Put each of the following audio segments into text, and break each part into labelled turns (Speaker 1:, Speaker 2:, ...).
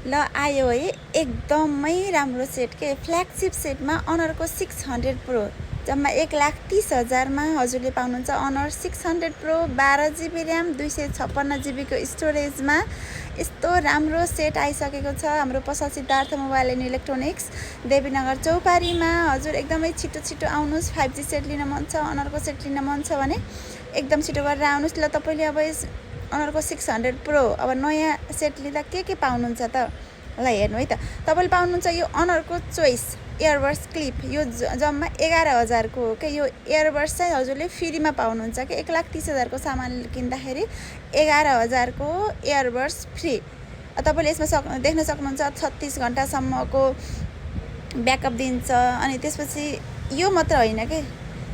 Speaker 1: ल आयो है एकदमै राम्रो सेट के फ्ल्यागसिप सेटमा अनरको 600 प्रो जम्मा 1,30,000मा हजुरले पाउनुहुन्छ Honor 600 pro 12 GB RAM 256 GB स्टोरेजमा यस्तो राम्रो सेट आइसकेको छ हाम्रो पसल Siddhartha mobile and electronics Devinagar चौपारीमा। हजुर एकदमै छिटो आउनुहोस्। 5G सेट लिन मन छ, अनरको सेट लिन मन छ भने एकदम छिटो गरेर आउनुहोस्। ल तपाईँले अब अनरको 600 प्रो अब नयाँ सेट लिँदा के पाउनुहुन्छ त ल हेर्नु है त। तपाईँले पाउनुहुन्छ यो अनरको चोइस इयरबड्स क्लिप, यो जम्मा 11,000 को हो क्या। यो इयरबड्स चाहिँ हजुरले फ्रीमा पाउनुहुन्छ कि 1,30,000 को सामान किन्दाखेरि 11,000 को इयरबड्स फ्री। तपाईँले यसमा देख्न सक्नुहुन्छ 36 घन्टासम्मको ब्याकअप दिन्छ। अनि त्यसपछि यो मात्र होइन कि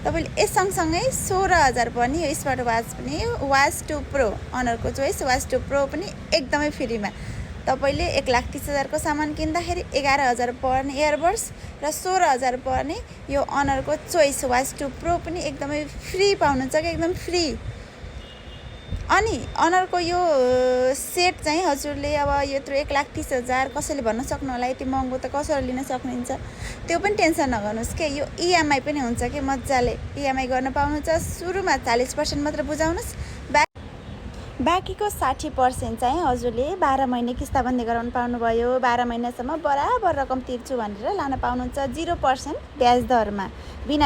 Speaker 1: तपाईँले यस सँगसँगै 16,000 पर्ने यो स्मार्ट वाच पनि वाच 2 प्रो अनरको चोइस वाच 2 प्रो पनि एकदमै फ्रीमा। तपाईँले 1,30,000 को सामान किन्दाखेरि 11,000 पर्ने इयरबड्स र 16,000 पर्ने यो अनरको चोइस वाच 2 प्रो पनि एकदमै फ्री पाउनुहुन्छ कि एकदम फ्री। अनि अनरको यो सेट चाहिँ हजुरले अब यत्रो 1,30,000 कसैले भन्न सक्नु होला यति महँगो त कसरी लिन सक्नुहुन्छ, त्यो पनि टेन्सन नगर्नुहोस् के। यो इएमआई पनि हुन्छ कि मजाले इएमआई गर्न पाउनुहुन्छ। सुरुमा 40% मात्र बुझाउनुहोस्, बाँकीको 60% चाहिँ हजुरले 12 महिने किस्ताबन्दी गराउनु पाउनुभयो। 12 महिनासम्म बराबर रकम तिर्छु भनेर लान पाउनुहुन्छ 0% ब्याज दरमा बिना